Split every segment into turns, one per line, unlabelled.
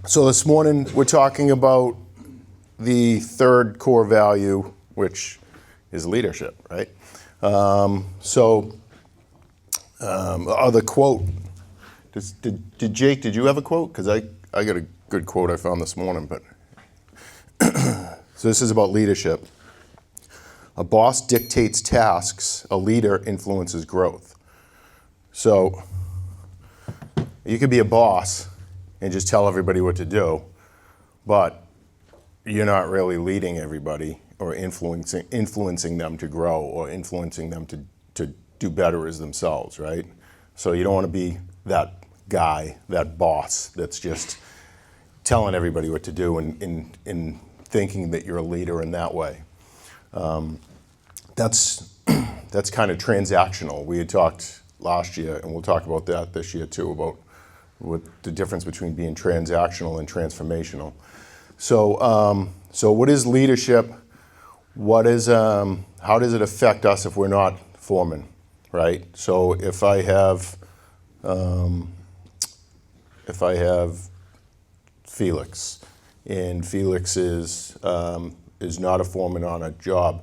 So this morning we're talking about the third core value, which is leadership, right? The quote. Did Jake? Did you have a quote? Because I got a good quote I found this morning. But so this is about leadership. A boss dictates tasks. A leader influences growth. So you could be a boss and just tell everybody what to do, but you're not really leading everybody or influencing them to grow or influencing them to do better as themselves, right? So you don't want to be that guy, that boss that's just telling everybody what to do and thinking that you're a leader in that way. That's kind of transactional. We had talked last year, and we'll talk about that this year too, about what the difference between being transactional and transformational. So what is leadership? What is how does it affect us if we're not foremen, right? So if I have Felix, and Felix is not a foreman on a job,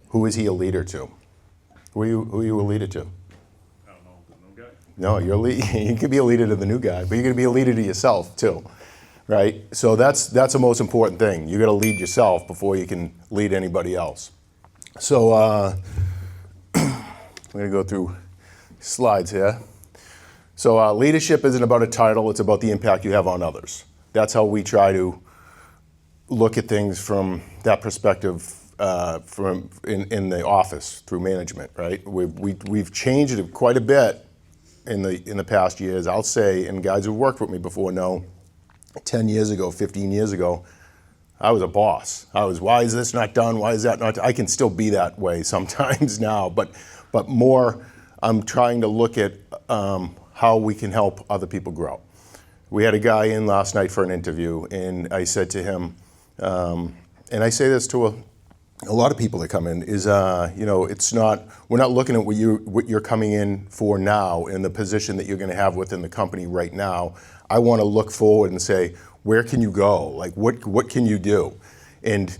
who is he a leader to? Who are you a leader to?
I don't know, the new guy?
No, you could be a leader to the new guy, but you're going to be a leader to yourself too, right? So that's the most important thing. You got to lead yourself before you can lead anybody else. So I'm going to go through slides here. So leadership isn't about a title; it's about the impact you have on others. That's how we try to look at things from that perspective. From in the office through management, right? We've changed it quite a bit in the past years. I'll say, and guys who worked with me before know, 10 years ago, 15 years ago, I was a boss. Why is this not done? Why is that not done? I can still be that way sometimes now, but more, I'm trying to look at how we can help other people grow. We had a guy in last night for an interview, and I said to him, and I say this to a lot of people that come in is, it's not, we're not looking at what you're coming in for now in the position that you're going to have within the company right now. I want to look forward and say, where can you go? Like, what can you do? And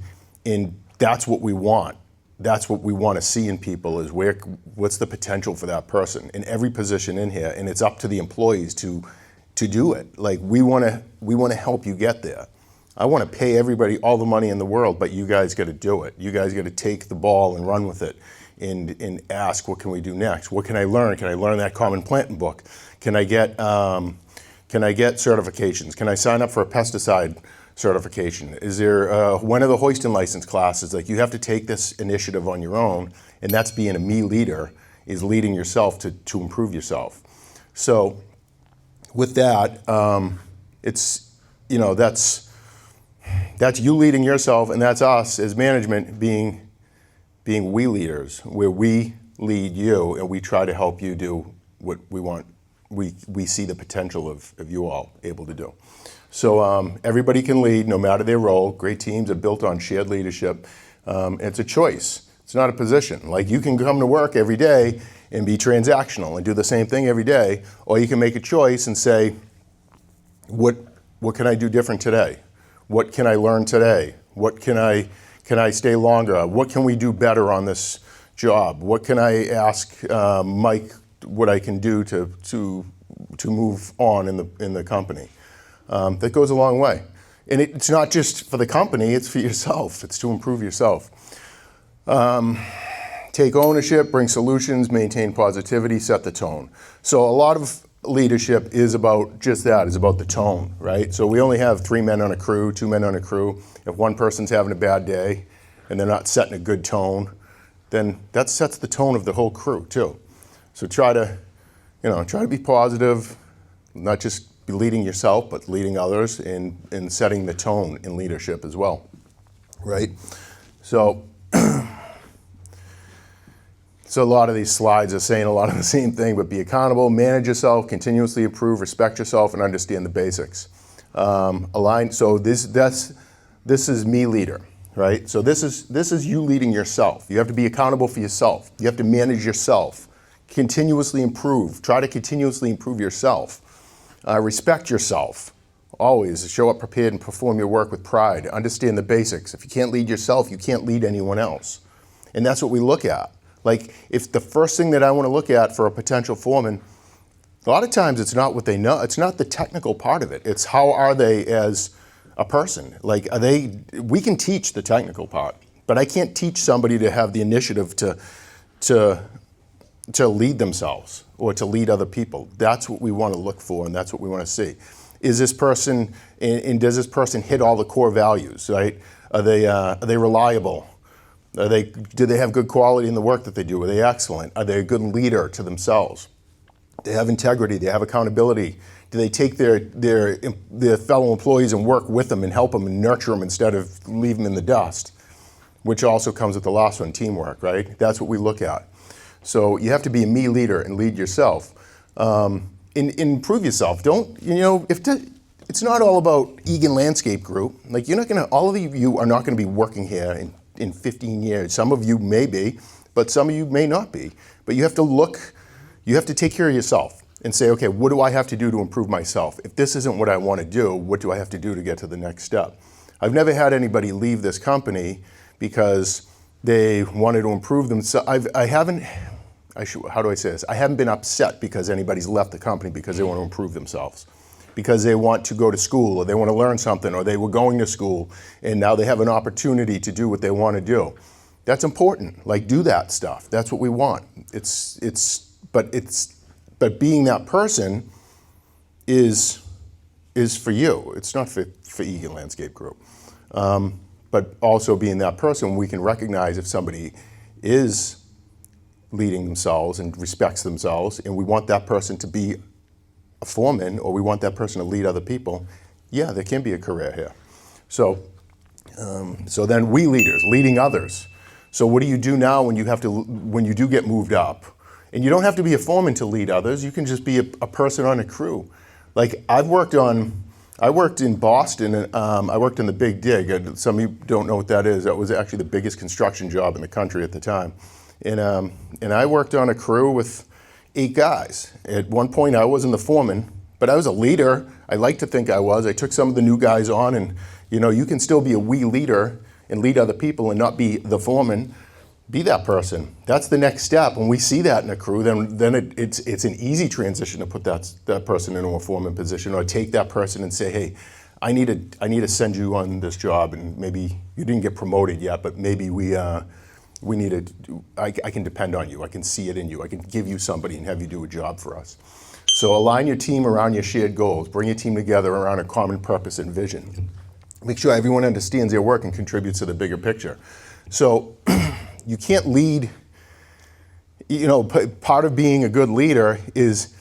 that's what we want. That's what we want to see in people is what's the potential for that person in every position in here. And it's up to the employees to do it. Like, we want to help you get there. I want to pay everybody all the money in the world, but you guys got to do it. You guys got to take the ball and run with it and ask, what can we do next? What can I learn? Can I learn that common planting book? Can I get certifications? Can I sign up for a pesticide certification? Is there, when are the hoisting license classes? Like, you have to take this initiative on your own, and that's being a me leader, is leading yourself to improve yourself. So with that, that's you leading yourself, and that's us as management being we leaders, where we lead you and we try to help you do what we want. We see the potential of you all able to do. So everybody can lead, no matter their role. Great teams are built on shared leadership. It's a choice. It's not a position. Like, you can come to work every day and be transactional and do the same thing every day, or you can make a choice and say, what can I do different today? What can I learn today? What can I stay longer? What can we do better on this job? What can I ask Mike what I can do to move on in the company? That goes a long way. And it's not just for the company, it's for yourself. It's to improve yourself. Take ownership, bring solutions, maintain positivity, set the tone. So a lot of leadership is about just that, is about the tone, right? So we only have 3 men on a crew, 2 men on a crew. If one person's having a bad day and they're not setting a good tone, then that sets the tone of the whole crew too. So try to be positive, not just be leading yourself, but leading others and setting the tone in leadership as well, right? So a lot of these slides are saying a lot of the same thing, but be accountable, manage yourself, continuously improve, respect yourself, and understand the basics. Align. So this is me leader, right? So this is you leading yourself. You have to be accountable for yourself. You have to manage yourself. Continuously improve. Try to continuously improve yourself. Respect yourself. Always show up prepared and perform your work with pride. Understand the basics. If you can't lead yourself, you can't lead anyone else. And that's what we look at. Like, if the first thing that I want to look at for a potential foreman, a lot of times it's not what they know. It's not the technical part of it. It's how are they as a person. Like, we can teach the technical part, but I can't teach somebody to have the initiative to lead themselves or to lead other people. That's what we want to look for, and that's what we want to see. Is this person, and does this person hit all the core values, right? Are they reliable? Do they have good quality in the work that they do? Are they excellent? Are they a good leader to themselves? They have integrity, they have accountability. Do they take their fellow employees and work with them and help them and nurture them instead of leave them in the dust? Which also comes with the last one, teamwork, right? That's what we look at. So you have to be a me leader and lead yourself. Improve yourself. It's not all about Egan Landscape Group. Like, all of you are not gonna be working here in 15 years. Some of you may be, but some of you may not be. But you have to take care of yourself and say, okay, what do I have to do to improve myself? If this isn't what I want to do, what do I have to do to get to the next step? I've never had anybody leave this company because they wanted to improve themselves. How do I say this? I haven't been upset because anybody's left the company because they want to improve themselves, because they want to go to school or they want to learn something, or they were going to school and now they have an opportunity to do what they want to do. That's important. Like, do that stuff. That's what we want. But being that person is for you. It's not for Egan Landscape Group. But also being that person, we can recognize if somebody is leading themselves and respects themselves, and we want that person to be a foreman, or we want that person to lead other people. Yeah, there can be a career here. So then we leaders, leading others. So what do you do now when you do get moved up? And you don't have to be a foreman to lead others. You can just be a person on a crew. Like, I worked in Boston, and I worked in the Big Dig. And some of you don't know what that is. That was actually the biggest construction job in the country at the time. And I worked on a crew with 8 guys. At one point, I wasn't the foreman, but I was a leader. I like to think I was. I took some of the new guys on, and you can still be a we leader and lead other people and not be the foreman. Be that person. That's the next step. When we see that in a crew, then it's an easy transition to put that person into a foreman position, or take that person and say, hey, I need to send you on this job, and maybe you didn't get promoted yet, but maybe I can depend on you. I can see it in you. I can give you somebody and have you do a job for us. So align your team around your shared goals. Bring your team together around a common purpose and vision. Make sure everyone understands their work and contributes to the bigger picture. So you can't lead, part of being a good leader is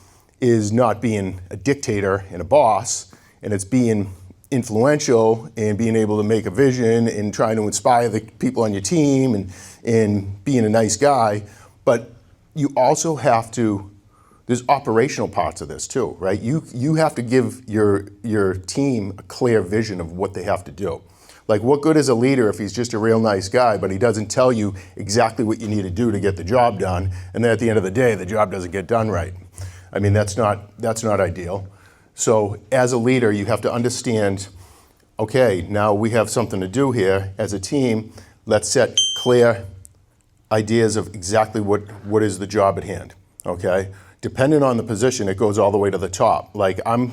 not being a dictator and a boss, and it's being influential and being able to make a vision and trying to inspire the people on your team and being a nice guy. But you also have to, there's operational parts of this too, right? You have to give your team a clear vision of what they have to do. Like, what good is a leader if he's just a real nice guy, but he doesn't tell you exactly what you need to do to get the job done, and then at the end of the day, the job doesn't get done right? I mean, that's not ideal. So as a leader, you have to understand, okay, now we have something to do here as a team. Let's set clear ideas of exactly what is the job at hand, okay? Depending on the position, it goes all the way to the top. Like, I'm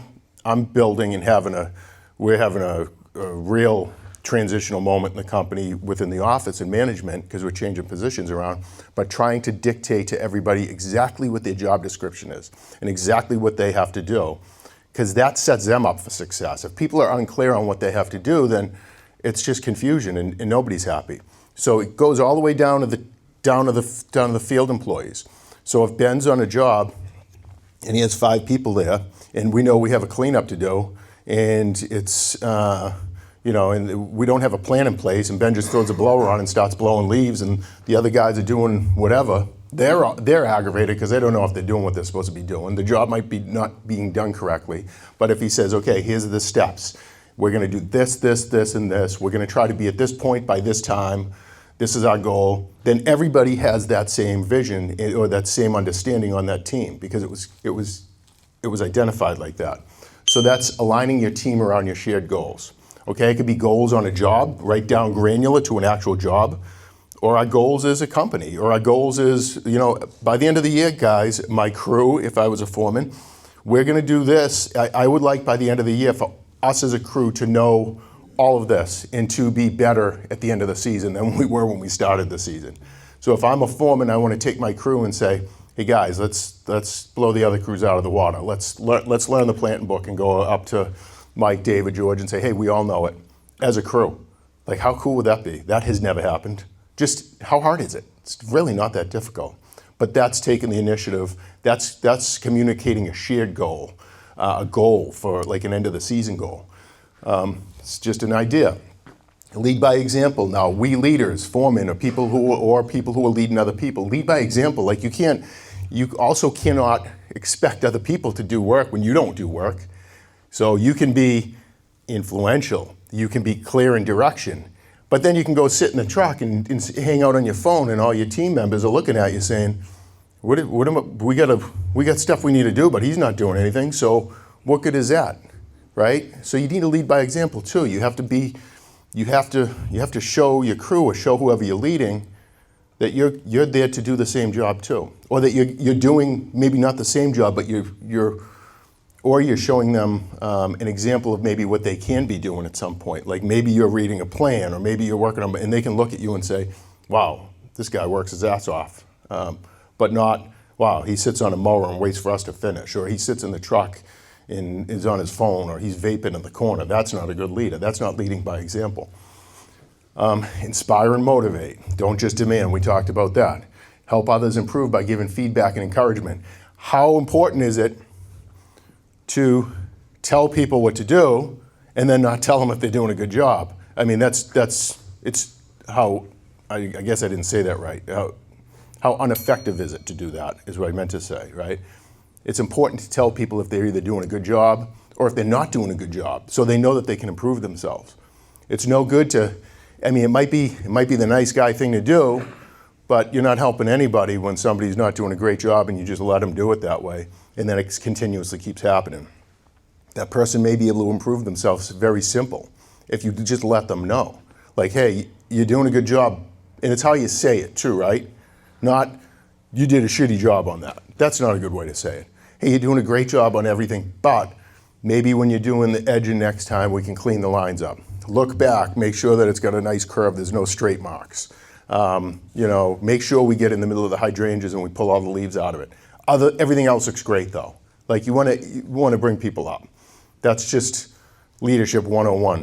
building and we're having a real transitional moment in the company within the office and management, because we're changing positions around, but trying to dictate to everybody exactly what their job description is and exactly what they have to do, because that sets them up for success. If people are unclear on what they have to do, then it's just confusion and nobody's happy. So it goes all the way down to the field employees. So if Ben's on a job and he has 5 people there, and we know we have a cleanup to do, and it's and we don't have a plan in place, and Ben just throws a blower on and starts blowing leaves, and the other guys are doing whatever, they're aggravated because they don't know if they're doing what they're supposed to be doing. The job might be not being done correctly. But if he says, okay, here's the steps. We're going to do this, this, this, and this. We're going to try to be at this point by this time. This is our goal. Then everybody has that same vision or that same understanding on that team, because it was identified like that. So that's aligning your team around your shared goals. Okay, it could be goals on a job, right down granular to an actual job, or our goals as a company, or our goals is, by the end of the year, guys, my crew, if I was a foreman, we're gonna do this. I would like by the end of the year for us as a crew to know all of this and to be better at the end of the season than we were when we started the season. So if I'm a foreman, I want to take my crew and say, hey guys, let's blow the other crews out of the water. Let's learn the planting book and go up to Mike, David, George, and say, hey, we all know it as a crew. Like, how cool would that be? That has never happened. Just how hard is it? It's really not that difficult. But that's taking the initiative. That's communicating a shared goal, a goal for like an end of the season goal. It's just an idea. Lead by example. Now, we leaders, foremen, or people who are leading other people, lead by example. Like you also cannot expect other people to do work when you don't do work. So you can be influential, you can be clear in direction, but then you can go sit in the truck and hang out on your phone, and all your team members are looking at you saying, we got stuff we need to do, but he's not doing anything, so what good is that, right? So you need to lead by example too. You have to show your crew or show whoever you're leading that you're there to do the same job too, or that you're doing maybe not the same job, but you're showing them an example of maybe what they can be doing at some point. Like maybe you're reading a plan, or maybe you're working on, and they can look at you and say, wow, this guy works his ass off. But not, wow, he sits on a mower and waits for us to finish, or he sits in the truck and is on his phone, or he's vaping in the corner. That's not a good leader. That's not leading by example. Inspire and motivate. Don't just demand. We talked about that. Help others improve by giving feedback and encouragement. How important is it to tell people what to do and then not tell them if they're doing a good job? I mean, it's how, I guess I didn't say that right. How ineffective is it to do that, is what I meant to say, right? It's important to tell people if they're either doing a good job or if they're not doing a good job, so they know that they can improve themselves. It's no good to, I mean, it might be the nice guy thing to do, but you're not helping anybody when somebody's not doing a great job and you just let them do it that way, and then it continuously keeps happening. That person may be able to improve themselves. Very simple. If you just let them know. Like, hey, you're doing a good job, and it's how you say it too, right? Not, you did a shitty job on that. That's not a good way to say it. Hey, you're doing a great job on everything, but maybe when you're doing the edging next time, we can clean the lines up. Look back, make sure that it's got a nice curve, there's no straight marks. Make sure we get in the middle of the hydrangeas and we pull all the leaves out of it. Everything else looks great though. Like you want to bring people up. That's just leadership 101.